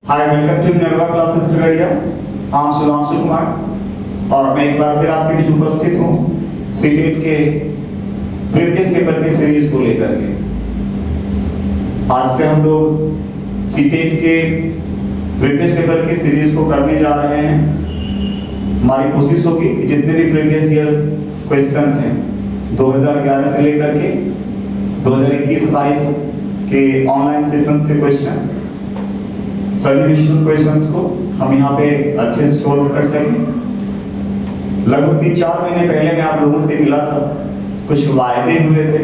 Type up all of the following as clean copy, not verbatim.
Hi, welcome to Minerva classes Khagaria. हम सुधांशु कुमार और मैं एक बार फिर आपके बीच उपस्थित हूँ सीटेट के प्रीवियस पेपर के सीरीज को लेकर के। आज से हम लोग सीटेट के प्रीवियस पेपर के सीरीज को करने जा रहे हैं। हमारी कोशिश होगी कि जितने भी प्रीवियस ईयर्स क्वेश्चंस हैं 2011 से लेकर के 2021-22 के ऑनलाइन सेशंस के क्वेश्चन, सभी विषयों क्वेश्चंस को हम यहाँ पे अच्छे से सोल्व कर सकें। लगभग 3-4 महीने पहले मैं आप लोगों से मिला था, कुछ वायदे हुए थे,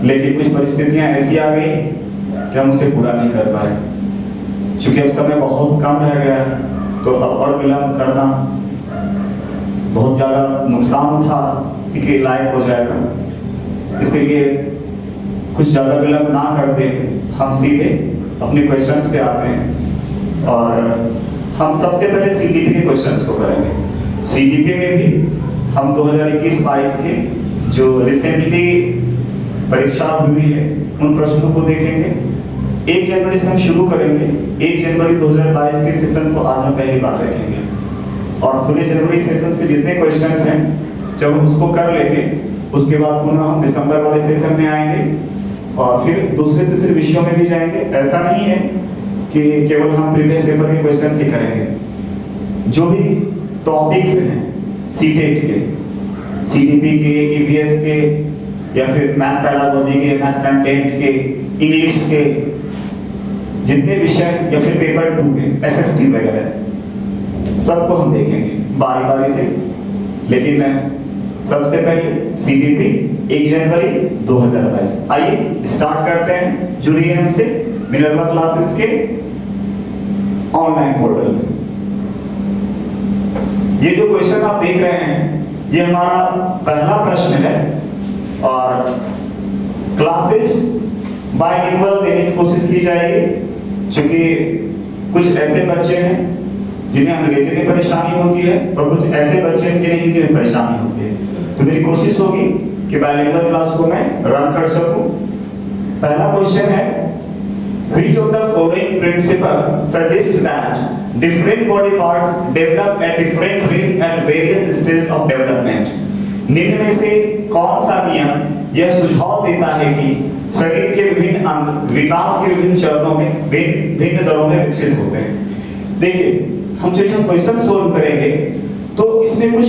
लेकिन कुछ परिस्थितियाँ ऐसी आ गई कि हम उसे पूरा नहीं कर पाए। चूंकि अब समय बहुत कम रह गया तो अब और विलंब करना बहुत ज़्यादा नुकसान उठा के लायक हो जाएगा। इसीलिए कुछ ज़्यादा विलंब ना करते हम सीधे अपने क्वेश्चंस पे आते हैं और हम सबसे पहले सीडीपी के क्वेश्चंस को करेंगे। सीडीपी में भी हम 2021-22 के जो रिसेंटली परीक्षा हुई है उन प्रश्नों को देखेंगे। 1 जनवरी से हम शुरू करेंगे। 1 जनवरी 2022 के सेशन को आज हम पहली बार देखेंगे और पूरे जनवरी सेशन के जितने क्वेश्चंस हैं जब हम उसको कर लेंगे उसके बाद पुनः हम दिसंबर वाले सेशन में आएंगे और फिर दूसरे तीसरे विषयों में भी जाएंगे। ऐसा नहीं है कि केवल हम प्रीवियस पेपर के क्वेश्चंस ही करेंगे। जो भी टॉपिक्स हैं सीटेट के, सीडीपी के, ईवीएस के या फिर मैथ पेडागोजी के, मैथ कंटेंट के, इंग्लिश के, जितने विषय या फिर पेपर 2 के एसएसटी वगैरह सबको हम देखेंगे बारी बारी से। लेकिन सबसे पहले सीडीपी 1 जनवरी 2022। आइए स्टार्ट करते हैं। जुड़िए हमसे मिनरवा क्लासेस के ऑनलाइन पोर्टल पे। ये जो क्वेश्चन आप देख रहे हैं ये हमारा पहला प्रश्न है और क्लासेस बाइलिंगुअल देने की कोशिश की जाएगी, क्योंकि कुछ ऐसे बच्चे हैं जिन्हें अंग्रेजी में परेशानी होती है और कुछ ऐसे बच्चे हैं जिन्हें हिंदी में परेशानी होती है। तो मेरी कोशिश होगी कि बाइलिंगुअल क्लास को मैं रन कर सकूं। पहला क्वेश्चन है, which of the following principle suggests that different body parts develop at different rates at various stages of development? निम्न में से कौन सा नियम यह सुझाव देता है कि शरीर के विभिन्न अंग विकास के विभिन्न चरणों में भिन्न दरों में विकसित होते हैं? देखिए, हम जब क्वेश्चन सोल्व करेंगे तो इसमें कुछ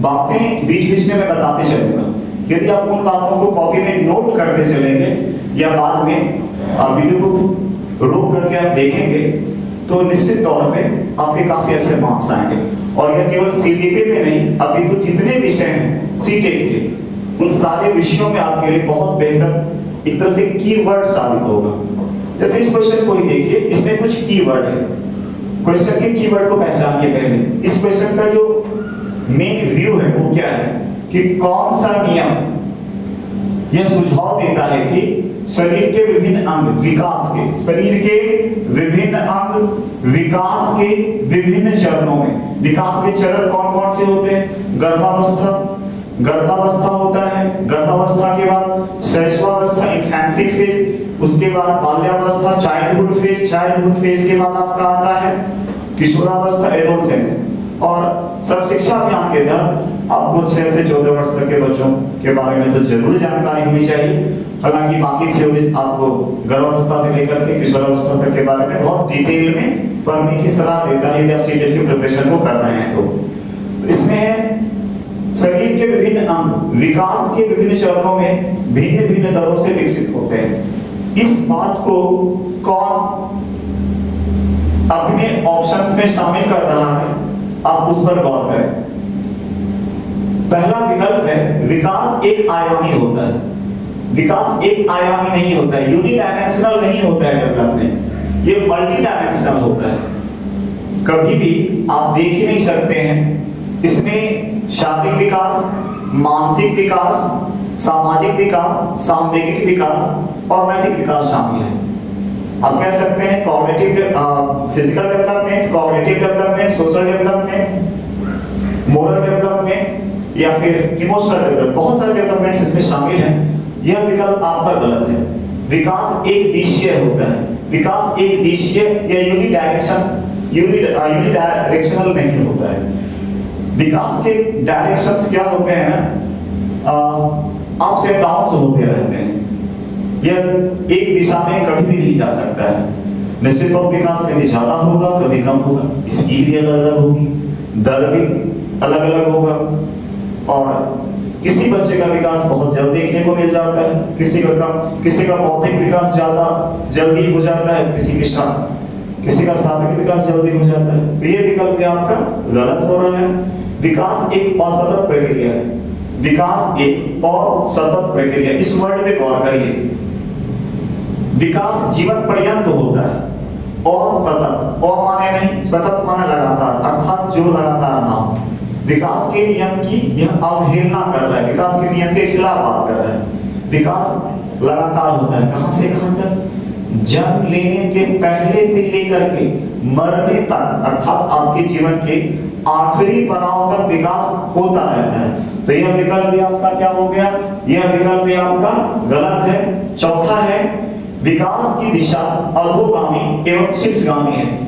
बातें बीच बीच में मैं बताते चलूंगा। यदि आप उन बातों को कॉपी में नोट करते चलेंगे या बाद में वीडियो को रोक करके आप देखेंगे तो निश्चित तौर पे आपके काफी अच्छे मार्क्स आएंगे। और यह केवल सीडीपी में नहीं, अभी तो जितने विषय हैं सीटेट के उन सारे विषयों में आपके लिए बहुत बेहतर एक तरह से कीवर्ड साबित होगा। जैसे इस क्वेश्चन को ही देखिए, इसमें कुछ कीवर्ड है। क्वेश्चन के कीवर्ड को पहचानिए पहले। इस क्वेश्चन का जो मेन व्यू है वो क्या है कि कौन सा नियम यह सुझाव देता है कि शरीर के विभिन्न अंग विकास के, शरीर के विभिन्न अंग विकास के विभिन्न चरणों में, विकास के चरण कौन कौन से होते हैं? गर्भावस्था होता है, गर्भावस्था के बाद शैशवावस्था इन्फेंसी फेज, उसके बाद बाल्यावस्था चाइल्डहुड फेज के बाद आपका आता है किशोरावस्था एडोलसेंस। और सब शिक्षा अभियान के तहत आपको 6 से 14 वर्ष तक के बच्चों के बारे में तो जरूर जानकारी होनी चाहिए। हालांकि बाकी थ्योरीज आपको गर्भावस्था से लेकर के किशोरावस्था तक के बारे में बहुत डिटेल में पढ़ने की सलाह देता है यदि आप सीटेट की प्रिपरेशन को कर रहे हैं तो इसमें शरीर के विभिन्न अंग विकास के विभिन्न चरणों में भिन्न भिन्न दरों से विकसित होते हैं। इस बात को कौन अपने ऑप्शंस में शामिल कर रहा है, आप उस पर गौर करें। पहला विकल्प है विकास एक आयामी होता है। विकास एक आयामी नहीं होता है, यूनिडायमेंशनल नहीं होता है डेवलपमेंट, ये मल्टी डायमेंशनल होता है। कभी भी आप देख ही नहीं सकते हैं इसमें शारीरिक विकास, मानसिक विकास, सामाजिक विकास, सांवेगिक विकास और नैतिक विकास शामिल है। आप कह सकते हैं cognitive physical development, cognitive development, social development, moral development या फिर इमोशनल डेवलपमेंट, बहुत सारे डेवलपमेंट्स इसमें शामिल हैं। यह विकल्प आपका गलत है। विकास एक दिशीय होता है। विकास एक दिशीय या यूनिडायरेक्शनल नहीं होता है। विकास के डायरेक्शंस क्या होते हैं ना, अप्स एंड डाउन्स होते रहते हैं। यह एक दिशा में कभी भी नहीं जा सकता है। निश्चित तौर पर विकास कभी ज्यादा होगा, कभी कम होगा, स्पीड भी अलग अलग होगी, दर भी अलग अलग होगा, और किसी बच्चे का विकास बहुत जल्द देखने को मिल जाता है, किसी का बौद्धिक विकास ज्यादा जल्दी हो जाता है, किसी का शारीरिक विकास जल्दी हो जाता है। तो ये विकल्प भी आपका गलत हो रहा है। विकास एक असतत प्रक्रिया है। विकास एक असतत प्रक्रिया, इस वर्ड पे गौर करिए। विकास जीवन पर्यंत होता है, और सतत, और माने नहीं, सतत माने लगातार, अर्थात जो लगातार ना हो। विकास के नियम की यह अवहेलना कर रहा है, विकास के नियम के खिलाफ बात कर रहा है। विकास लगातार होता है, कहां से कहां तक? जन्म लेने के पहले से लेकर के मरने तक, अर्थात आपके जीवन के आखिरी पड़ाव तक विकास होता रहता है। तो यह विकल्प भी आपका क्या हो गया? यह विकल्प भी आपका गलत है। चौथा है, विकास की दिशा अधोगामी एवं शीर्षगामी है।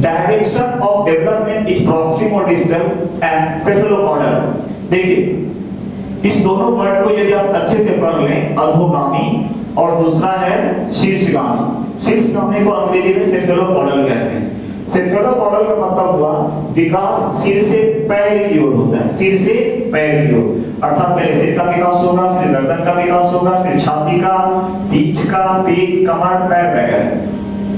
Direction of development is proximal distal and cephalocaudal. देखिए, इस दोनों वर्ड को यदि आप अच्छे से पढ़ लें, अधोगामी और दूसरा है शीर्षगामी। शीर्षगामी को अंग्रेजी में सेफेलोकॉर्डल कहते हैं। सेफेलोकॉर्डल का मतलब हुआ विकास सिर से पैर की ओर होता है, सिर से पैर की ओर, अर्थात पहले सिर का विकास होगा, फिर गर्दन का विकास होगा, फिर छाती का, पीठ का, पेट, कमर, पैर वगैरह।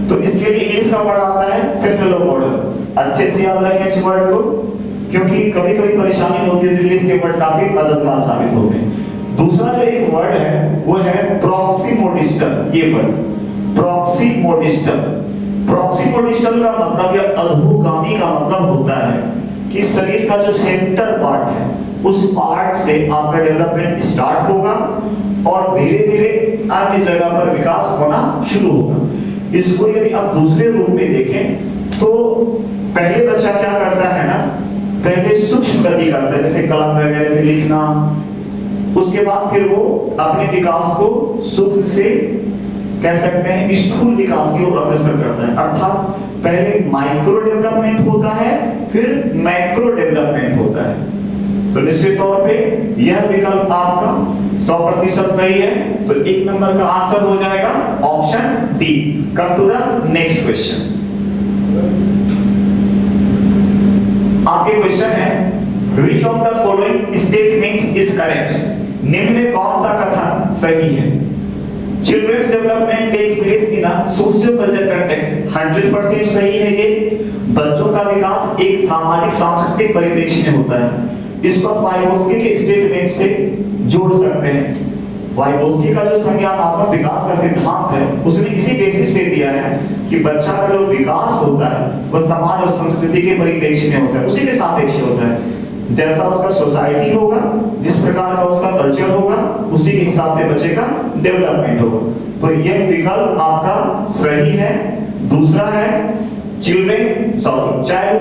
तो इसके लिए इंग्लिश का वर्ड आता है सेफेलोकॉर्डल। अच्छे से याद रखें इस वर्ड को, क्योंकि कभी-कभी परेशानी होती है तो इंग्लिश के वर्ड काफी मददगार साबित होते हैं। दूसरा जो एक वर्ड है वो है प्रॉक्सिमोडिस्टल। ये वर्ड प्रॉक्सिमोडिस्टल, प्रॉक्सिमोडिस्टल का मतलब या अधोगामी का मतलब होता है कि शरीर का जो सेंटर पार्ट है उस पार्ट से आपका डेवलपमेंट स्टार्ट होगा और धीरे-धीरे अन्य जगह पर विकास होना शुरू होगा। इसको यदि आप दूसरे रूप में देखें तो पहले बच्चा क्या करता है ना, पहले सूक्ष्म गति करता है, जैसे कलम वगैरह से लिखना, उसके बाद फिर वो अपने विकास को सूक्ष्म से कह सकते हैं स्थूल विकास की ओर अग्रसर करता है। अर्थात पहले माइक्रो डेवलपमेंट होता है, फिर मैक्रो डेवलपमेंट होता है। तो निश्चित तौर पे यह विकल्प आपका 100% सही है। तो एक नंबर का आंसर हो जाएगा option D. Come to the next question. आपके क्वेश्चन है, which of the following statements is correct? निम्न में कौन सा कथन सही है? Children's development takes place in a socio-cultural context। 100% सही है ये। बच्चों का विकास एक सामाजिक सांस्कृतिक परिप्रेक्ष्य में होता है। इसको वाइगोत्स्की के स्टेटमेंट से जोड़ सकते हैं। वाइगोत्स्की का जो संज्ञानात्मक विकास का सिद्धांत है उसने इसी बेसिस पे दिया है कि बच्चा का जो विकास होता है वह समाज और संस्कृति के परिप्रेक्ष्य में होता है, उसी के सापेक्ष होता है। जैसा उसका सोसाइटी होगा, जिस प्रकार का उसका कल्चर होगा, उसी के हिसाब से बच्चे का डेवलपमेंट होगा। तो यह विकल्प आपका सही है। दूसरा है, childhood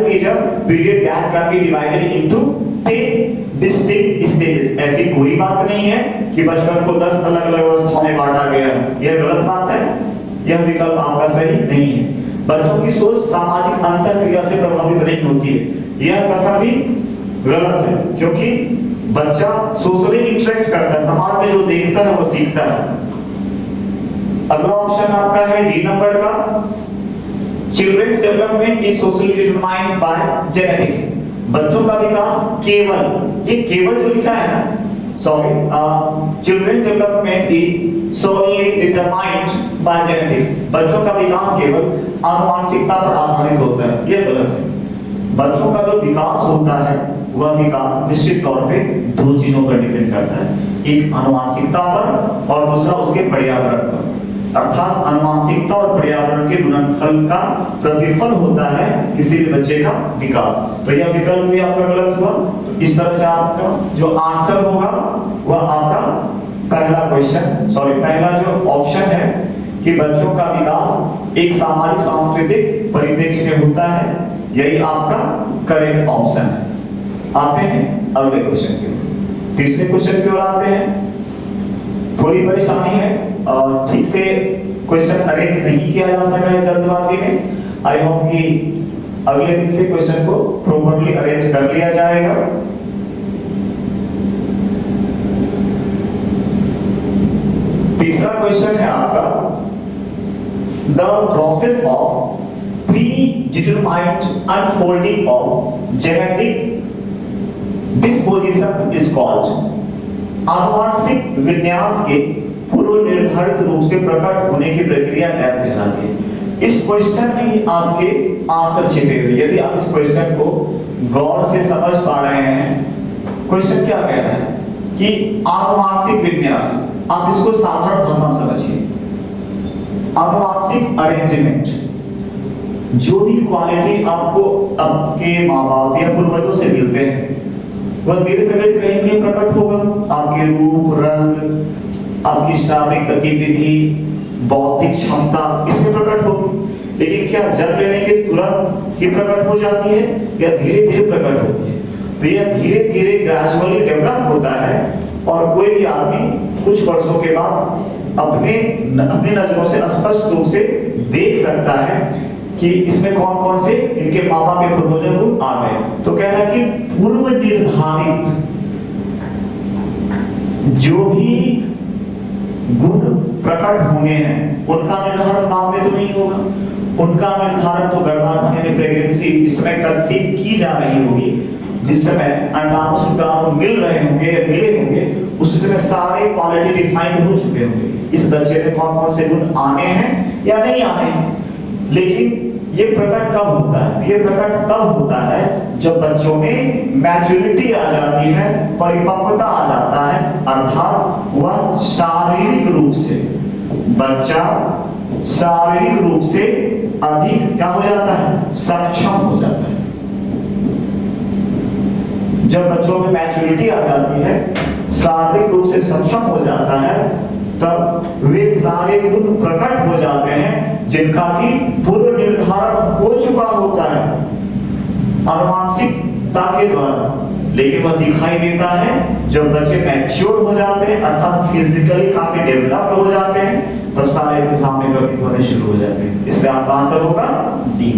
is a period that can be divided into 10 distinct stages। ऐसी कोई बात नहीं है कि बचपन को 10 अलग-अलग अवस्थाओं में बांटा गया है, यह गलत बात है। यह विकल्प आपका सही नहीं है। बच्चों की सोच सामाजिक अंतःक्रिया से प्रभावित नहीं होती है, यह कथन भी गलत है, क्योंकि बच्चा सोशली इंटरेक्ट करता है, समाज में जो देखता है वो सीखता है। अगला ऑप्शन आपका है डी नंबर का, children's development is socially determined by genetics. बच्चों का विकास केवल, ये केवल जो लिखा है ना, sorry, children's development is socially determined by genetics. बच्चों का विकास केवल आनुवंशिकता पर आधारित होता है, यह गलत है। बच्चों का जो विकास होता है वह विकास निश्चित तौर पे दो चीजों पर डिपेंड करता है, एक आनुवंशिकता पर और दूसरा उसके पर्यावरण पर। अर्थात आनुवंशिकता और पर्यावरण के गुणनफल का प्रतिफल होता है किसी भी बच्चे का विकास। तो यह विकल्प भी आपका गलत हुआ। तो इस तरह से आपका जो आंसर होगा वह आपका पहला क्वेश्चन, सॉरी पहला जो ऑप्शन है कि बच्चों का विकास एक सामाजिक सांस्कृतिक परिप्रेक्ष्य में होता है, यही आपका करेक्ट ऑप्शन है। आते हैं अगले क्वेश्चन की ओर। तीसरे क्वेश्चन की ओर आते हैं। थोड़ी परेशानी है और ठीक से क्वेश्चन अरेंज नहीं किया जा सका है जल्दबाजी में। आई होप कि अगले दिन से क्वेश्चन को प्रॉपर्ली अरेंज कर लिया जाएगा। तीसरा क्वेश्चन है आपका, the process of predetermined unfolding of genetic dispositions is called. आनुवांशिक विन्यास के पूर्व निर्धारित रूप से प्रकट होने की प्रक्रिया कैसे कहलाती है? इस क्वेश्चन में ही आपके आंसर छिपे हुए। यदि आप इस क्वेश्चन को गौर से समझ पा रहे हैं, क्वेश्चन क्या कह रहा है कि आनुवांशिक विन्यास, आप इसको साधारण भाषा में समझिए। आनुवांशिक अरेंजमेंट, जो भी क्वालिटी आपको आपके माँ बाप या पूर्वजों से मिलते हैं वह देर से देर कहीं कहीं प्रकट होगा। आपके रूप, रंग, आपकी शारीरिक गतिविधि, बौद्धिक क्षमता इसमें प्रकट होगी। लेकिन क्या जन्म लेने के तुरंत ही प्रकट हो जाती है या धीरे धीरे प्रकट होती है? तो यह धीरे धीरे ग्रेजुअली डेवलप होता है और कोई भी आदमी कुछ वर्षों के बाद अपनी नजरों से स्पष्ट रूप से देख सकता है कि इसमें कौन कौन से इनके माँ बाप के पूर्वजों गुण आ गए। तो कह रहा है कि पूर्व निर्धारित जो भी गुण प्रकट होंगे हैं उनका निर्धारण बाद में तो नहीं होगा। उनका निर्धारण तो गर्भाधान यानी प्रेगनेंसी जिस समय कंसीव की जा रही होगी, जिस समय अंडाणु शुक्राणु मिल रहे होंगे या मिले होंगे, उस समय सारे क्वालिटी डिफाइंड हो चुके होंगे। इस बच्चे में कौन कौन से गुण आने हैं या नहीं आने हैं। लेकिन ये प्रकट कब होता है? ये प्रकट तब होता है जब बच्चों में मैच्योरिटी आ जाती है, परिपक्वता आ जाता है, अर्थात वह शारीरिक रूप से, बच्चा शारीरिक रूप से अधिक क्या हो जाता है? सक्षम हो जाता है। जब बच्चों में मैच्योरिटी आ जाती है, शारीरिक रूप से सक्षम हो जाता है, तब वे सारे गुण प्रकट हो जाते हैं जिनका कि पूर्व निर्धारण हो चुका होता है आनुवांशिकता के द्वारा। लेकिन वह दिखाई देता है जब बच्चे मैच्योर हो जाते हैं, अर्थात फिजिकली काफी डेवलप्ड हो जाते हैं, तब सारे गुण सामने प्रकट होने शुरू हो जाते हैं। इसलिए आपका आंसर होगा डी।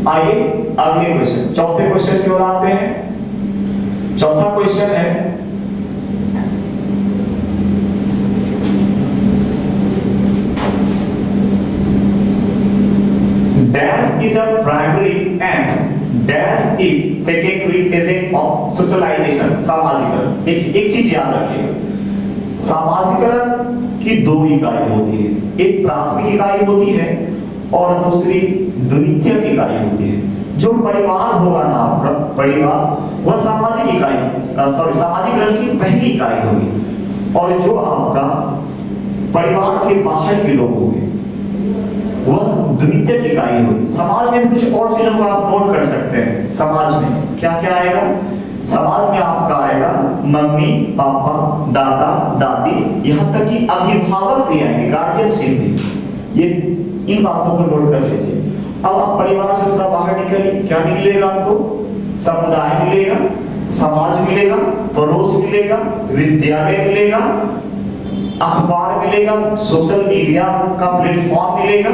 आइए अगले क्वेश्चन, चौथे क्वेश्चन की ओर आते हैं। चौथा क्वेश्चन है, dash is a primary and dash is secondary agent of socialization। सामाजिकरण, देखिए एक चीज याद रखिएगा, सामाजिकरण की दो इकाई होती है, एक प्राथमिक इकाई होती है और दूसरी द्वितीयक इकाई होती है। जो परिवार होगा ना आपका परिवार, वह सामाजिक इकाई सामाजिकरण की पहली इकाई होगी, और जो आपका परिवार के बाहर के लोग होंगे वह द्वितीयक इकाई होगी। समाज में कुछ और चीजों को आप नोट कर सकते हैं। समाज में क्या क्या आएगा? समाज में आपका आएगा मम्मी पापा, दादा दादी, यहाँ तक कि अभिभावक भी आएंगे, गार्जियनशिप भी। ये इन बातों को नोट कर लीजिए। अब आप परिवार से थोड़ा बाहर निकलिए, क्या निकलेगा आपको? समुदाय मिलेगा, समाज मिलेगा, पड़ोस मिलेगा, विद्यालय मिलेगा, अखबार मिलेगा, सोशल मीडिया का प्लेटफॉर्म मिलेगा।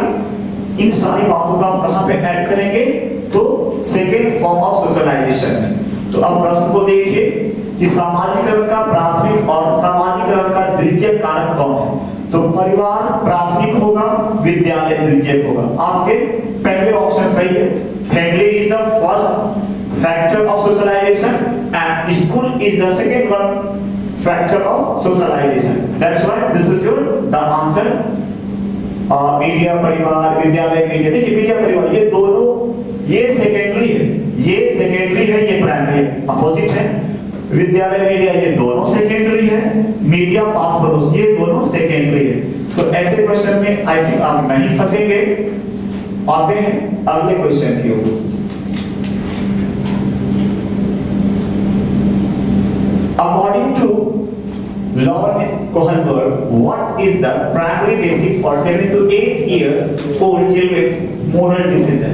इन सारी बातों को आप कहां पे ऐड करेंगे? तो सेकेंड फॉर्म ऑफ सोशलाइजेशन में। तो अब प्रश्न को देखिए कि सामाजिकरण का प्राथमिक और सामाजिकरण का द्वितीयक कारक कौन है? तो परिवार प्राथमिक होगा, विद्यालय द्वितीयक होगा। आपके पहले ऑप्शन सही है। Family is the first factor of socialisation and school is the second one factor of socialization. That's why this is your the answer. Media परिवार, विद्यालय मीडिया, देखिए मीडिया परिवार ये दोनों, ये सेकेंडरी है, ये सेकेंडरी है, ये प्राइमरी है, अपोजिट है। विद्यालय मीडिया ये दोनों सेकेंडरी है, मीडिया पास पड़ोस ये दोनों सेकेंडरी है। तो ऐसे क्वेश्चन में आई थिंक आप नहीं फंसेंगे। आते हैं अगले क्वेश्चन की ओर। According to Lawrence Kohlberg, what is the primary basic for 7 to 8 year old children's moral decision?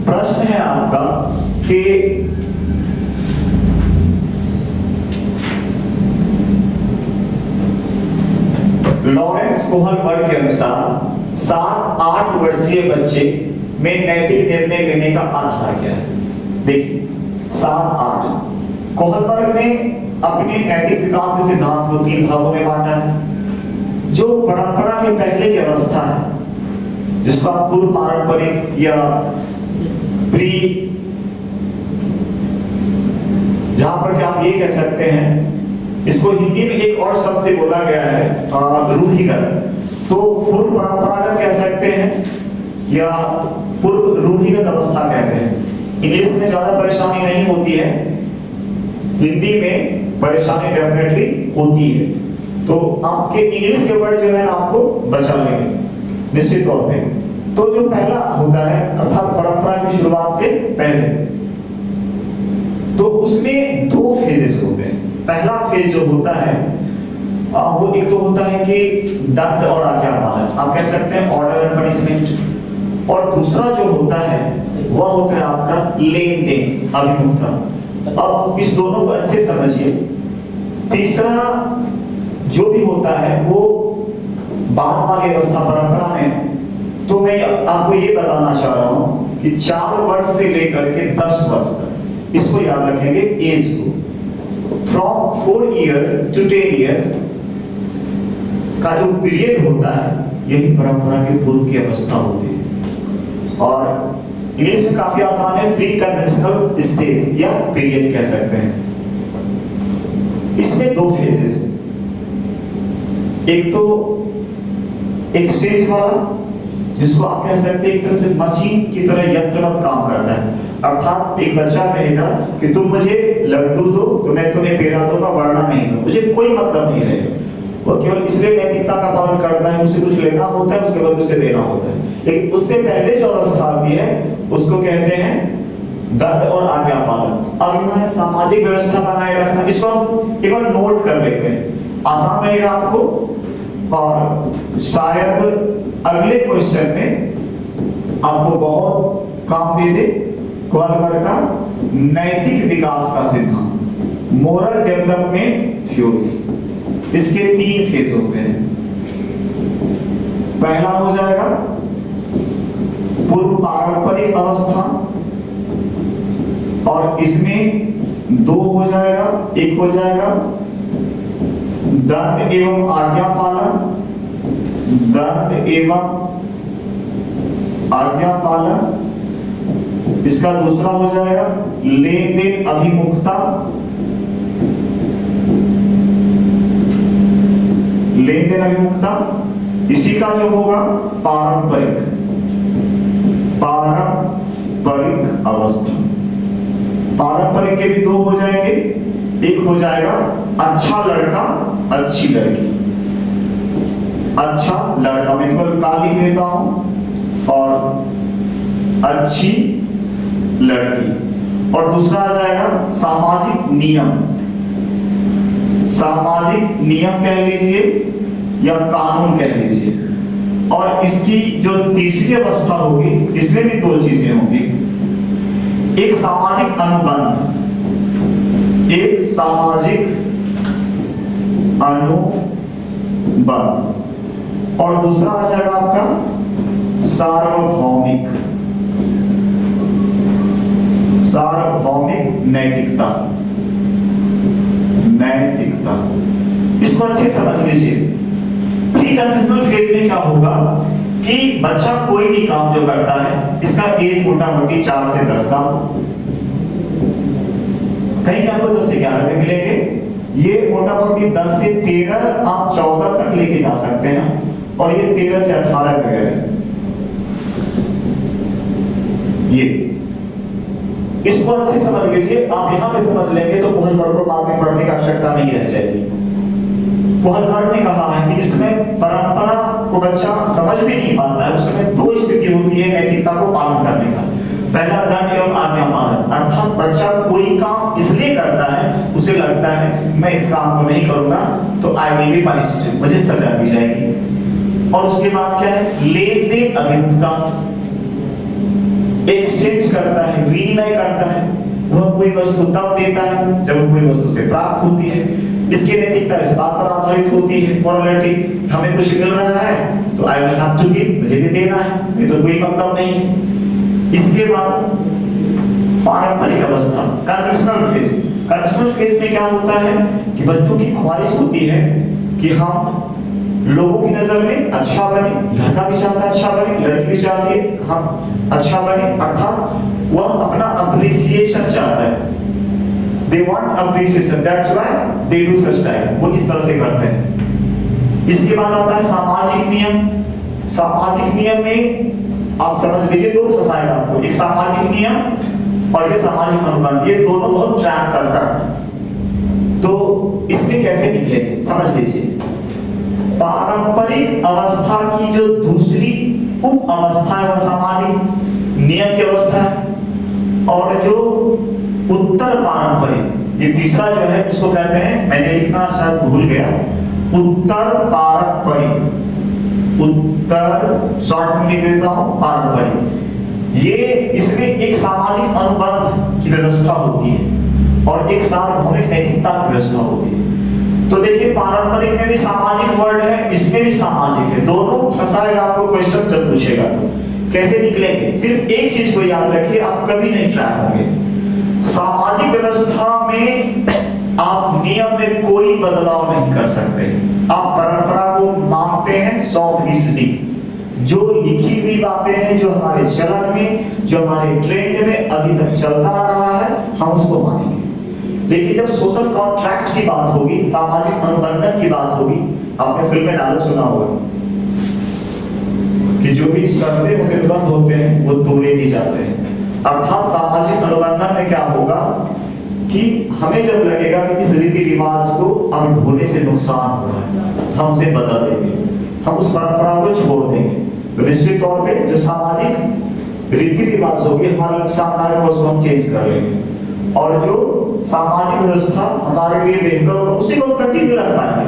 प्रश्न है आपका कि लॉरेंस कोहलबर्ग के अनुसार 7-8 वर्षीय बच्चे में नैतिक निर्णय लेने का आधार क्या है? देखिए 7-8, कोहलबर्ग ने अपने नैतिक विकास के सिद्धांत को 3 भागों में बांटा है। जो परंपरा के पहले की अवस्था है, जिसको आप पूर्व पारंपरिक या प्री, जहां पर कि आप ये कह सकते हैं, इसको हिंदी में एक और शब्द से बोला गया है रूढ़िगत, तो पूर्व परंपरागत कह सकते हैं या पूर्व रूढ़िगत अवस्था कहते हैं। इंग्लिश में ज्यादा परेशानी नहीं होती है, हिंदी में परेशानी डेफिनेटली होती है, तो आपके इंग्लिश के वर्ड जो है आपको बचा लेंगे निश्चित तौर पे। तो जो पहला होता है अर्थात परंपरा की शुरुआत से पहले, तो उसमें 2 फेजेस होते हैं। पहला फेज जो होता है वो एक तो होता है कि दंड और आज्ञा पालन, आप कह सकते हैं ऑर्डर एंड पनिशमेंट, और दूसरा जो होता है वह होता है आपका लेन देन, अभिमुखता। अब इस दोनों को अच्छे समझिए। तीसरा जो भी होता है वो बाद वाली अवस्था परंपरा में, तो मैं आपको ये बताना चाह रहा हूं कि 4 वर्ष से लेकर के 10 वर्ष तक, इसको याद रखेंगे एज को, फ्रॉम 4 इयर्स टू 10 इयर्स का जो पीरियड होता है, यही परंपरा के पूर्व की अवस्था होती है। और इंग्लिश में काफी आसान है, फ्री कन्वेंशनल स्टेज या पीरियड कह सकते हैं। इसमें 2 फेजेस, एक तो एक्सचेंज वाला, जिसको आप कह सकते हैं एक तरह से मशीन की तरह यंत्रवत काम करता है। अर्थात एक बच्चा कहेगा कि तुम मुझे लड्डू दो तो मैं तुम्हें पेड़ा दूंगा, वरना नहीं दो, मुझे कोई मतलब नहीं रहेगा। वो केवल इसलिए नैतिकता का पालन करता है, उसे कुछ लेना होता है, उसके बाद उसे देना होता है। लेकिन उससे पहले जो अवस्था आती है उसको कहते हैं दंड और आज्ञा पालन। अगला है सामाजिक व्यवस्था बनाए रखना। इसको हम एक बार नोट कर लेते हैं, आसान रहेगा आपको, और शायद अगले क्वेश्चन में आपको बहुत काम दे दे। कोहलबर्ग का नैतिक विकास का सिद्धांत, मोरल डेवलपमेंट थ्योरी, इसके 3 फेज होते हैं। पहला हो जाएगा पूर्व पारंपरिक अवस्था, और इसमें 2 हो जाएगा, एक हो जाएगा दंड एवं आज्ञा पालन, दंड एवं आज्ञा पालन। इसका दूसरा हो जाएगा लेन देन अभिमुखता, लेन देन अभिमुखता। इसी का जो होगा पारंपरिक, पारंपरिक अवस्था। पारंपरिक के भी 2 हो जाएंगे, एक हो जाएगा अच्छा लड़का अच्छी लड़की। अच्छा लड़का मैं केवल का लिख देता हूं, और अच्छी लड़की। और दूसरा आ जाएगा सामाजिक नियम, सामाजिक नियम कह लीजिए या कानून कह लीजिए। और इसकी जो तीसरी अवस्था होगी, इसमें भी 2 चीजें होंगी, एक सामाजिक अनुबंध, एक सामाजिक अनुबंध, और दूसरा आ जाएगा आपका सार्वभौमिक, सार्वभौमिक नैतिकता, नैतिकता। इसको अच्छे समझ लीजिए। प्री कन्वेंशनल फेज में क्या होगा कि बच्चा कोई भी काम जो करता है, इसका एज मोटा मोटी 4 से 10 साल, कहीं आपको 10 से 11 में मिलेंगे, ये मोटा मोटी 10 से 13 आप 14 तक लेके जा सकते हैं, और ये 13 से 18 वगैरह। ये इसको अच्छे समझ लीजिए। आप यहां पे समझ लेंगे तो कोहलबर्ग को बाद में पढ़ने की आवश्यकता नहीं रह जाएगी। कोहलबर्ग ने कहा है कि इसमें परंपरा को बच्चा समझ भी नहीं पाता है, उस समय 2 स्थिति होती है नैतिकता को पालन करने का। पहला दंड एवं आज्ञा पालन, अर्थात बच्चा कोई काम इसलिए करता है, उसे लगता है मैं इस काम को नहीं करूंगा तो आई विल बी पनिश्ड, मुझे सजा दी जाएगी। और उसके बाद क्या है, लेन देन अभिमुखता, एक्सचेंज करता है, विनिमय करता है। वह कोई वस्तु तब देता है जब कोई वस्तु से प्राप्त होती है। इसकी नैतिकता इस बात पर आधारित होती है, मोरालिटी, हमें कुछ मिल रहा है तो I will have to give, मुझे भी देना है, ये तो कोई मतलब नहीं है। इसके बाद पारंपरिक अवस्था, कन्वेंशनल फेज। कन्वेंशनल फेज में क्या होता है कि बच्चों की ख्वाहिश होती है कि हम लोगों की नजर में अच्छा बने, लड़का भी चाहता है अच्छा बने, लड़की भी चाहती है हम अच्छा बने, अर्थात वह अपना अप्रिसिएशन चाहता है। They want appreciation, that's why they do such type, वो इस तरह से करते हैं। इसके बाद आता है सामाजिक नियम। सामाजिक नियम में आप समझ लीजिए दो फंसाएगा आपको, एक सामाजिक नियम और ये सामाजिक अनुबंध, ये दोनों बहुत ट्रैप करता है। तो इसमें कैसे निकलेंगे समझ लीजिए। पारंपरिक अवस्था की जो दूसरी उप अवस्था है वह सामाजिक नियम की अवस्था है, और जो उत्तर पारंपरिक, ये तीसरा जो है इसको कहते हैं, मैंने लिखना शायद भूल गया, उत्तर पारंपरिक, उत्तर शॉर्ट में लिख देता हूं पारंपरिक। ये इसमें एक सामाजिक अनुबंध की व्यवस्था होती है और एक सार्वभौमिक नैतिकता की व्यवस्था होती है। तो देखिए पारंपरिक में भी सामाजिक वर्ड है, इसमें भी सामाजिक है, दोनों फंसाएगा आपको क्वेश्चन जब पूछेगा तो कैसे निकलेंगे। सिर्फ एक चीज को याद रखिए, आप कभी नहीं ट्रैप होंगे। सामाजिक व्यवस्था में आप नियम में कोई बदलाव नहीं कर सकते, आप परंपरा को मानते हैं 100%। जो लिखी हुई बातें हैं, जो हमारे चलन में, जो हमारे ट्रेंड में अभी तक चलता आ रहा है, हम उसको मानेंगे। लेकिन जब सोशल कॉन्ट्रैक्ट की बात होगी, सामाजिक अनुबंधन की बात होगी, आपने फिल्म में डायलॉग सुना होगा कि जो भी शर्तें प्रतिबंध होते हैं वो तोड़े भी जाते हैं। अर्थात सामाजिक अनुबंधन में क्या होगा कि हमें जब लगेगा कि इस रीति रिवाज को अब ढोने से नुकसान हो रहा है, हम उसे बदल देंगे, हम उस परंपरा को छोड़ देंगे। तो निश्चित तौर पे जो सामाजिक रीति रिवाज होगी हमारे नुकसानदायक है उसको हम चेंज कर लेंगे, और जो सामाजिक व्यवस्था हमारे लिए बेहतर होगा उसी को कंटिन्यू रख पाएंगे।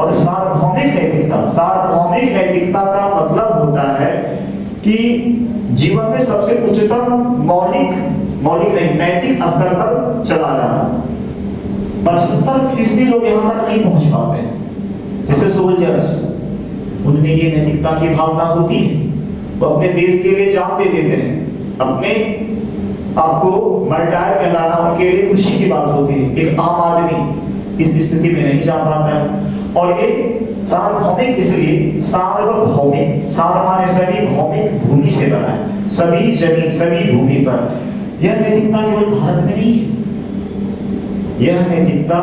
और सार्वभौमिक नैतिकता, सार्वभौमिक नैतिकता का मतलब होता है कि जीवन में सबसे उच्चतम मौलिक नहीं नैतिक स्तर पर चला जाना। 75% लोग यहाँ तक नहीं पहुंच पाते हैं। जैसे सोल्जर्स, उनमें ये नैतिकता की भावना होती है, वो अपने देश के लिए जान दे देते हैं, अपने आपको मर्टायर कहलाना उनके लिए खुशी की बात होती है। एक आम आदमी इस स्थिति में नहीं जा पाता है। और ये सार्वभौमिक इसलिए सार्वभौमिक, सार्वमान्य सभी भौमिक भूमि से बना है, सभी जमीन सभी भूमि पर। यह नैतिकता केवल भारत में नहीं है, यह नैतिकता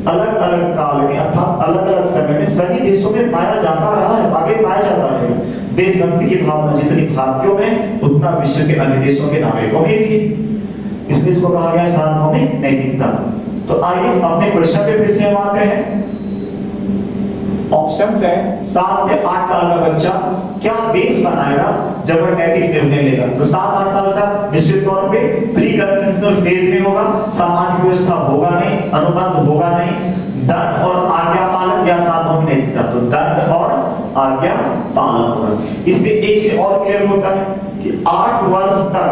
अलग अलग काल में अर्थात अलग अलग समय में सभी देशों में पाया जाता रहा है, आगे पाया जाता रहेगा। देशभक्ति की भावना जितनी भारतीयों में उतना विश्व के अन्य देशों के नागरिकों में भी है, इसलिए इसको कहा गया है सार्वभौमिक नैतिकता। तो आइए अपने क्वेश्चन पे फिर से हम आते हैं। ऑप्शंस है 7 से 8 साल का बच्चा क्या बेस बनाएगा जब वह नैतिक निर्णय लेगा। तो 7-8 साल का निश्चित तौर पे प्री कन्वेंशनल फेज में होगा, सामाजिक व्यवस्था होगा नहीं, अनुबंध होगा नहीं, दंड और आज्ञा पालन या सार्वभौमिक नैतिकता, तो दंड और आज्ञा पालन होगा। इससे एक चीज और क्लियर होता है कि 8 वर्ष तक,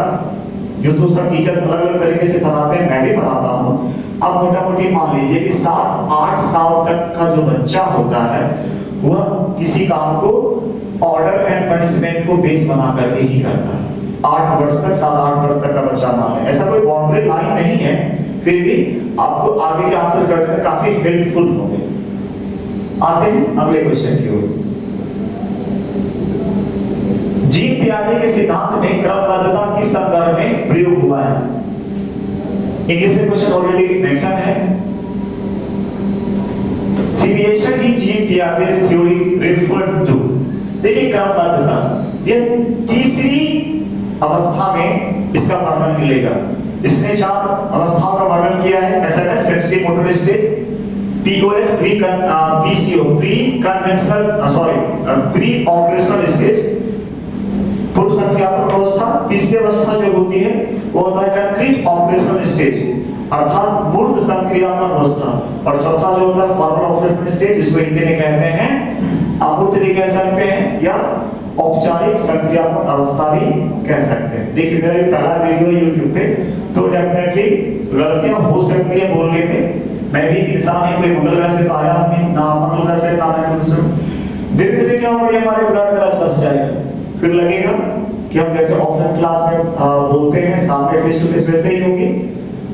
जो तो सब टीचर्स अलग अलग तरीके से पढ़ाते हैं, मैं भी पढ़ाता हूँ, अब मोटा मोटी मान लीजिए कि 7-8 साल तक का जो बच्चा होता है वह किसी काम को ऑर्डर एंड पनिशमेंट को बेस बना करके ही करता है। 8 वर्ष तक, 7-8 वर्ष तक का बच्चा मान लें, ऐसा कोई बाउंड्री लाइन नहीं है, फिर भी आपको आगे के आंसर करने में काफी हेल्पफुल होंगे। आते हैं अगले क्वेश्चन की ओर। जीन पियाजे के सिद्धांत में क्रमबद्धता किस संदर्भ में प्रयोग हुआ है? इंग्लिश में क्वेश्चन ऑलरेडी मेंशन है। सिविएशन इन जीन पियाजे's थ्योरी रिफर्स टू, देखिए क्रमबद्धता, यह तीसरी अवस्था में इसका वर्णन मिलेगा। इसने 4 अवस्थाओं का वर्णन किया है, SMS sensitive motor state, POS PCO pre operational stage, पूर्व संक्रियात्मक अवस्था, तीसरी अवस्था जो होती है वो होता है कंक्रीट ऑपरेशनल स्टेज अर्थात मूर्त संक्रियात्मक अवस्था, और चौथा जो होता है फॉर्मल ऑपरेशनल स्टेज, जिसको हिंदी में कहते हैं अमूर्त भी कह सकते हैं या औपचारिक संक्रियात्मक अवस्था भी कह सकते हैं। देखिए मेरा ये पहला वीडियो है YouTube पे, तो डेफिनेटली गलतियां हो सकती है बोलने में, मैं भी इंसान ही, कोई मंगल ग्रह से तो आया नहीं, ना मंगल ग्रह से ना मैं धीरे धीरे क्या होगा, हमारे ब्लड में रस बस जाएगा, फिर लगेगा कि हम जैसे ऑफलाइन क्लास में बोलते हैं सामने फेस टू फेस वैसे ही होगी।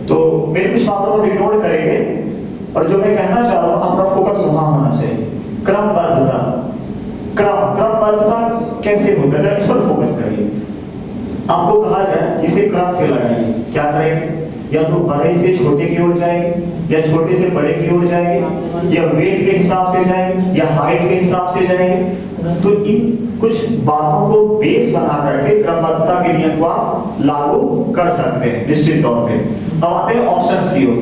तो मेरी कुछ बातों को इग्नोर करेंगे और जो मैं कहना चाह रहा हूँ आपका फोकस वहां होना चाहिए। क्रमबद्धता, क्रमबद्धता कैसे होगा, जरा इस पर फोकस करिए। आपको कहा जाए इसे क्रम से लगाइए, क्या करेंगे, या तो बड़े से छोटे की ओर जाएंगे, या छोटे से बड़े की ओर जाएंगे, या वेट के हिसाब से जाएंगे, या हाइट के हिसाब से जाएंगे। तो इन कुछ बातों को बेस बना करके क्रमबद्धता के नियम को आप लागू कर सकते हैं निश्चित तौर पे। अब आते हैं ऑप्शंस की ओर।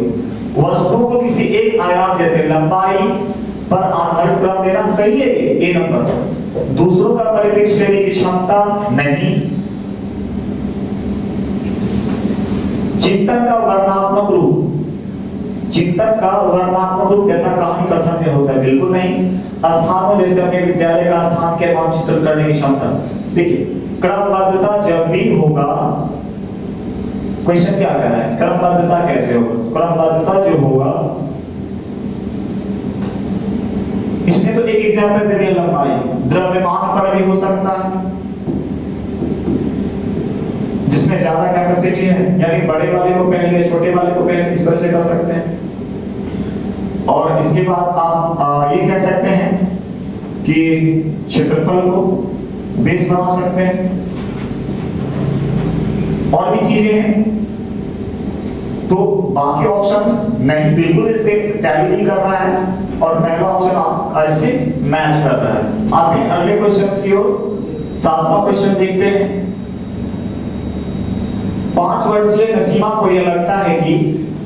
वस्तुओं को किसी एक आयाम जैसे लंबाई पर आधारित क्रम देना सही है, ए नंबर। दूसरों का परिप्रेक्ष्य लेने की क्षमता नहीं। चिंतन का वर्णनात्मक रूप, चिंतन का वर्णनात्मक रूप जैसा कहानी कथन में होता है, बिल्कुल नहीं। स्थानों जैसे अपने विद्यालय का स्थान के मानचित्रण करने की क्षमता। देखिए क्रमबद्धता जब भी होगा, क्वेश्चन क्या कह रहा है, क्रमबद्धता कैसे होगा, क्रमबद्धता जो होगा, इसने तो एक एग्जांपल दे दिया लंबाई, द्रव्यमान पर भी हो सकता है जिसमें ज्यादा कैपेसिटी है, यानी बड़े वाले को पहले छोटे वाले को पहले, इस तरह से कर सकते हैं। और इसके बाद आप ये कह सकते हैं कि क्षेत्रफल को बेस बना सकते हैं, और भी चीजें हैं। तो बाकी ऑप्शंस नहीं, बिल्कुल इससे टैली नहीं कर रहा है, और पहला ऑप्शन आप इससे मैच कर रहा है। आते हैं अगले क्वेश्चन की ओर। 7वां क्वेश्चन देखते हैं। 5 वर्षीय नसीमा को यह लगता है कि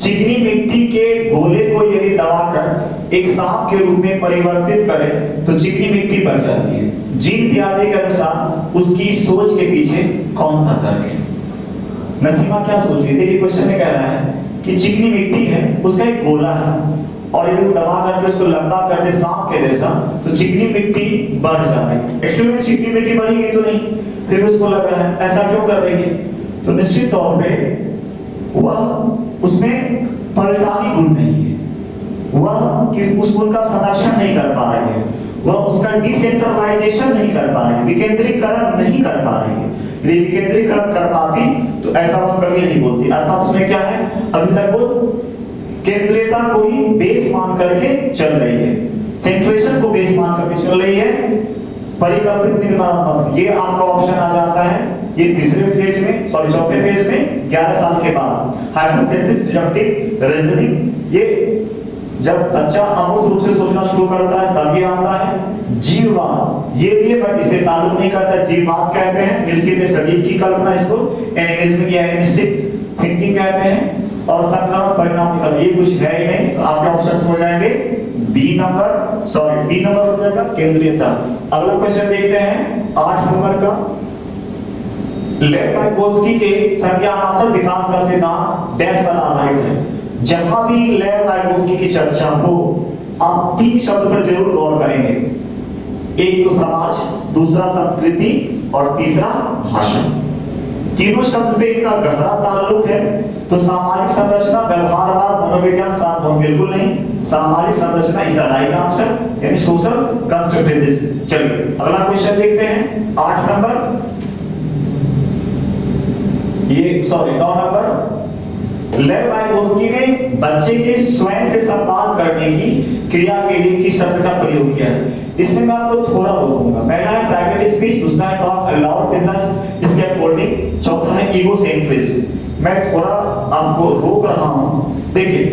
चिकनी मिट्टी के गोले को यदि दबाकर एक सांप के रूप में परिवर्तित करें तो चिकनी मिट्टी बन जाती है। जीन पियाजे के अनुसार उसकी सोच के पीछे कौन सा तर्क है? नसीमा क्या सोच रही है? देखिए क्वेश्चन में कह रहा है कि चिकनी मिट्टी है, उसका एक गोला है, और यदि वो दबा करके उसको लंबा कर दे सांप के जैसा तो चिकनी मिट्टी बढ़ जाएगी। एक्चुअली में चिकनी मिट्टी बढ़ेगी तो नहीं, फिर उसको लग रहा है ऐसा क्यों कर रही है? तो निश्चित तौर पे वह उसमें पलटावी गुण नहीं है, वह उस गुण का संरक्षण नहीं कर पा रही है, वह उसका डिसेंट्रलाइजेशन नहीं कर पा रही है, विकेंद्रीकरण नहीं कर पा रही है। यदि विकेंद्रीकरण कर पाती तो ऐसा वह कभी नहीं बोलती। अर्थात उसमें क्या है, अभी तक वो केंद्रीयता को ही बेस मान करके चल रही है, सेंट्रेशन को बेस मान करके चल रही है। परिकल्पित निर्माणात्मक, ये आपका ऑप्शन आ जाता है, ये तीसरे फेज में, सॉरी चौथे फेज में 11 साल के बाद। हाइपोथेसिस, डिडक्टिव रीजनिंग, ये जब बच्चा अमूर्त रूप से सोचना शुरू करता है तब ये आता है। जीववाद, ये भी है बट इसे ताल्लुक नहीं करता। जीववाद कहते हैं मिल्की में सजीव की कल्पना, इसको एनिमिज्म या एनिमिस्टिक थिंकिंग कहते हैं। और संक्रमण परिणाम निकल, ये कुछ है ही नहीं, तो आपके ऑप्शंस हो जाएंगे बी नंबर हो जाएगा केंद्रीयता। अगला क्वेश्चन देखते हैं 8 नंबर का। लेव वाइगोत्स्की के संज्ञानात्मक विकास का सिद्धांत डैश पर आधारित है। जहां भी लेव वाइगोत्स्की की चर्चा हो आप 3 शब्द पर जरूर गौर करेंगे, एक तो समाज, दूसरा संस्कृति और तीसरा भाषा। तीनों शब्द से इनका गहरा ताल्लुक है। तो सामाजिक संरचना, व्यवहारवाद, मनोविज्ञान साथ में बिल्कुल नहीं, सामाजिक संरचना इज द राइट आंसर, यानी सोशल कंस्ट्रक्टिविज्म। चलिए अगला क्वेश्चन देखते हैं 8 नंबर, ये सॉरी 9 नंबर। लेव वाइगोत्स्की ने बच्चे के स्वयं से संवाद करने की क्रिया के लिए किस शब्द का प्रयोग किया है? इसमें मैं आपको थोड़ा रोकूंगा। पहला है प्राइवेट स्पीच, दूसरा है टॉक अलाउड बिजनेस, स्कैफोल्डिंग, चौथा है ईगोसेंट्रिज्म। मैं थोड़ा आपको रोक रहा हूं। देखिए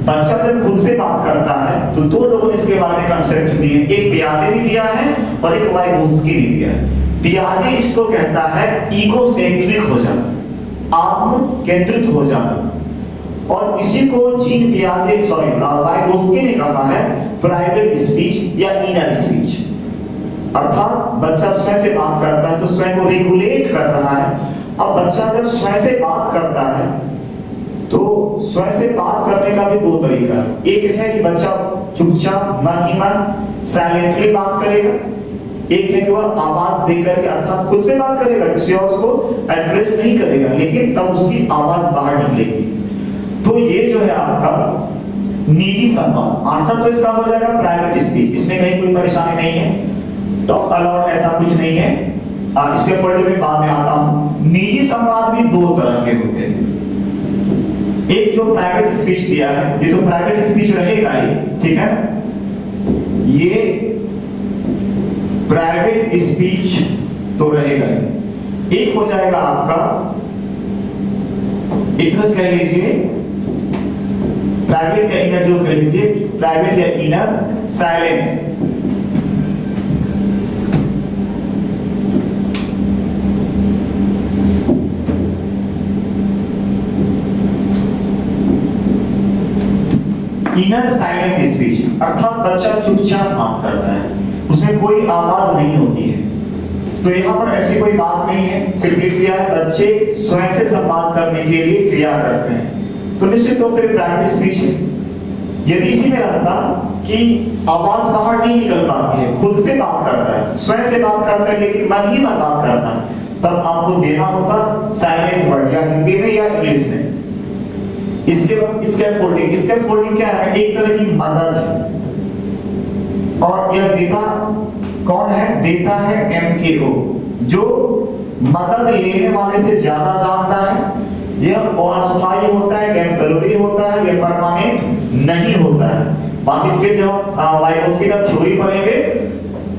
बच्चा जब खुद से बात करता है तो 2 लोगों ने इसके बारे में कंसेप्ट दिए, एक पियाजे ने दिया है और एक वाइगोत्स्की ने दिया है। पियाजे इसको कहता है ईगोसेंट्रिक हो जाना, आत्म केंद्रित हो जाना, और इसी को जीन पियाजे वाइगोत्स्की ने कहा है प्राइवेट स्पीच या इनर स्पीच। अर्थात बच्चा स्वयं से बात करता है तो स्वयं को रेगुलेट कर रहा है। अब बच्चा जब स्वयं से बात करता है तो स्वयं से बात करने का भी 2 तरीका है। एक है कि बच्चा चुपचाप मन ही मन साइलेंटली बात करेगा, एक है कि वह आवाज देकर के अर्थात खुद से बात करेगा, किसी और को एड्रेस नहीं करेगा, लेकिन तब उसकी आवाज बाहर निकलेगी। तो ये जो है आपका निजी संवाद। आंसर तो इसका हो जाएगा प्राइवेट स्पीच, इसमें कहीं कोई परेशानी नहीं है, टॉक अलाउड ऐसा कुछ नहीं है। इसके फुल में बाद में आता हूं। निजी संवाद भी दो तरह के होते हैं, एक जो प्राइवेट स्पीच दिया है, ये तो प्राइवेट स्पीच रहेगा ही, ठीक है, ये प्राइवेट स्पीच तो रहेगा ही। एक हो जाएगा आपका, एक तरह से कह लीजिए प्राइवेट या इनर, जो कह लीजिए प्राइवेट या inner silent. Inner silent speech अर्थात बच्चा चुपचाप बात करता है, उसमें कोई आवाज नहीं होती है। तो यहाँ पर ऐसी कोई बात नहीं है, सिर्फ लिख दिया है बच्चे स्वयं से संवाद करने के लिए क्रिया करते हैं, तो निश्चित तौर पर प्राइवेट स्पीच है। यदि इसी में रहता कि आवाज बाहर नहीं निकल पाती है, खुद से बात करता है, स्वयं से बात करता है, लेकिन मन ही मन बात करता है, तब आपको देना होता साइलेंट वर्ड, या हिंदी में या इंग्लिश में। इसके बाद स्कैफोल्डिंग। स्कैफोल्डिंग क्या है? एक तरह की मदद है, और यह देता कौन है? देता है MKO, जो मदद लेने वाले से ज्यादा जानता है। यह अस्थायी होता है, टेम्पररी होता है, यह परमानेंट नहीं होता है। बाकी फिर जब वाइगोत्स्की का थ्योरी पढ़ेंगे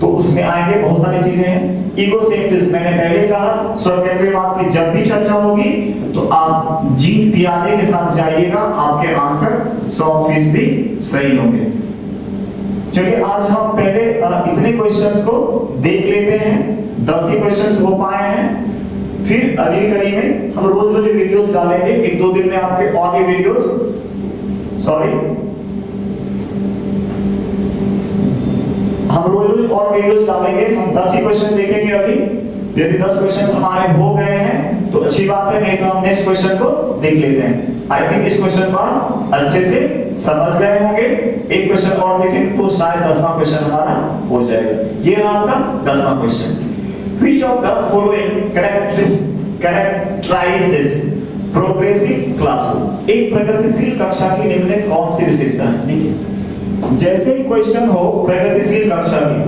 तो उसमें आएंगे, बहुत सारी चीजें हैं। ईगोसेंट्रिज्म मैंने पहले कहा, स्वकेंद्रीयवाद की जब भी चर्चा होगी तो आप जीन पियादे के साथ जाइएगा, आपके आंसर 100% सही होंगे। चलिए आज हम पहले इतने क्वेश्चंस को देख लेते हैं, 10 ही क्वेश्चंस हो पाए हैं। फिर अगली कड़ी में हम रोज रोज वीडियोस डालेंगे, 1-2 दिन में आपके और भी वीडियोस, हम रोज और वीडियोस डालेंगे। हम 10 ही क्वेश्चन देखेंगे अभी। यदि 10 क्वेश्चन हमारे हो गए हैं तो अच्छी बात है, नहीं तो हम नेक्स्ट क्वेश्चन को देख लेते हैं। आई थिंक इस क्वेश्चन को आप अच्छे से समझ गए होंगे। एक क्वेश्चन और देखेंगे तो शायद 10वां क्वेश्चन हमारा हो जाएगा। ये रहा आपका 10वां question. Which of the following characterizes progressive classroom? एक प्रगतिशील कक्षा की निम्नलिखित कौन सी विशेषता है? देखिए, जैसे ही क्वेश्चन हो प्रगतिशील कक्षा की,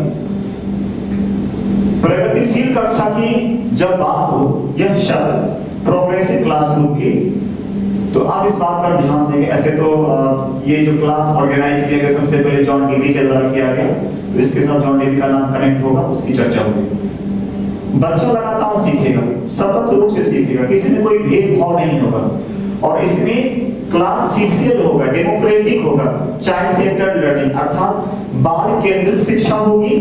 प्रगतिशील कक्षा की जब बात हो, यह शब्द प्रोग्रेसिव क्लासरूम की, तो आप इस बात पर ध्यान देंगे। ऐसे तो ये जो क्लास ऑर्गेनाइज किया गया सबसे पहले जॉन डीवी के द्वारा किया गया, तो इसके साथ जॉन डीवी का नाम कनेक्ट होगा, उसकी चर्चा होगी। बच्चा लगातार सीखेगा, सतत रूप से सीखेगा, किसी में कोई भेदभाव नहीं होगा, और इसमें क्लास सीसीएल होगा, डेमोक्रेटिक होगा, चाइल्ड सेंटर्ड लर्निंग अर्थात बाल केंद्रित शिक्षा होगी,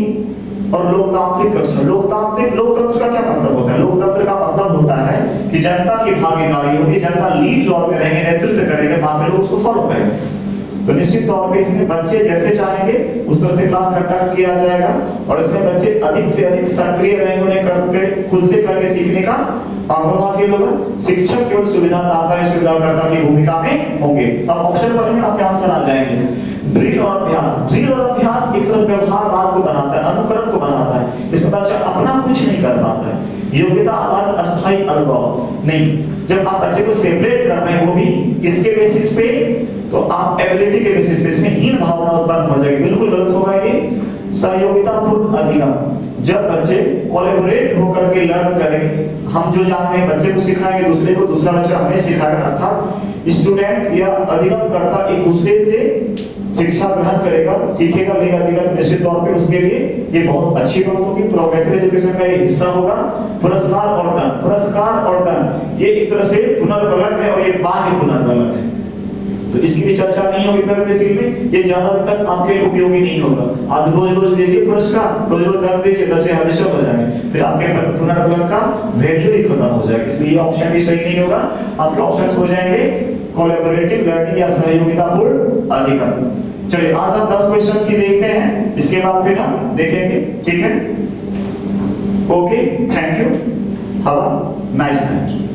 और लोकतांत्रिक कक्षा। लोकतंत्र का क्या मतलब होता है? लोकतंत्र का मतलब होता है कि जनता की भागीदारी होगी, जनता लीड रोल में रहेंगे, नेतृत्व करेंगे, बाकी लोग उसको फॉलो करेंगे। तो निश्चित तौर पे इसमें बच्चे जैसे चाहेंगे उस तरह से क्लास कंडक्ट किया जाएगा, और इसमें बच्चे अधिक से अधिक सक्रिय रहेंगे, उन्हें करके खुद से करके सीखने का अनुभव हासिल होगा। शिक्षक केवल सुविधादाता या सुविधाकर्ता की भूमिका में होंगे। अब ऑप्शन पढ़ेंगे, आपके आंसर आ जाएंगे। ड्रिल और अभ्यास। ड्रिल और अभ्यास एक तरह व्यवहारवाद को बनाता है, अनुकरण को बनाता है। इसमें बच्चा अपना कुछ नहीं कर पाता है। योग्यता आधारित अस्थायी अनुभव नहीं। जब आप बच्चे को सेपरेट कर रहे हैं, वो भी किसके बेसिस पे? तो आप एबिलिटी के बेसिस पे, इसमें हीन भावना उत्पन्न हो जाएगी, बिल्कुल गलत होगा ये। सहयोगितापूर्ण अधिगम, जब बच्चे कोलैबोरेट होकर के लर्न करें, हम जो जानते हैं बच्चे को सिखाएंगे दूसरे को, दूसरा बच्चा हमें सिखाएगा, अर्थात स्टूडेंट या अधिगमकर्ता एक दूसरे से शिक्षा ग्रहण करेगा, सीखेगा, लेगा, देगा, तो निश्चित तौर पे उसके लिए ये बहुत अच्छी बात होगी। प्रोग्रेसिव एजुकेशन का ये हिस्सा होगा। पुरस्कार और दंड। पुरस्कार और दंड ये एक तरह से पुनर्बलन है, और ये बाह्य पुनर्बलन है, तो इसकी भी चर्चा नहीं होगी प्रगतिशील में। ये ज्यादा तक आपके लिए उपयोगी नहीं होगा। आप रोज रोज दीजिए पुरस्कार, रोज रोज दंड दीजिए, बच्चे हमेशा हो जाएंगे, फिर आपके पुनर्बलन का वैल्यू ही खत्म हो जाएगा। इसलिए ऑप्शन भी सही नहीं होगा। आपके ऑप्शंस हो जाएंगे कोलैबोरेटिव लर्निंग या सहयोगितापूर्ण अधिगम। चलिए आज हम 10 क्वेश्चन ही देखते हैं, इसके बाद फिर हम देखेंगे, ठीक है? Okay, thank you, have a nice night.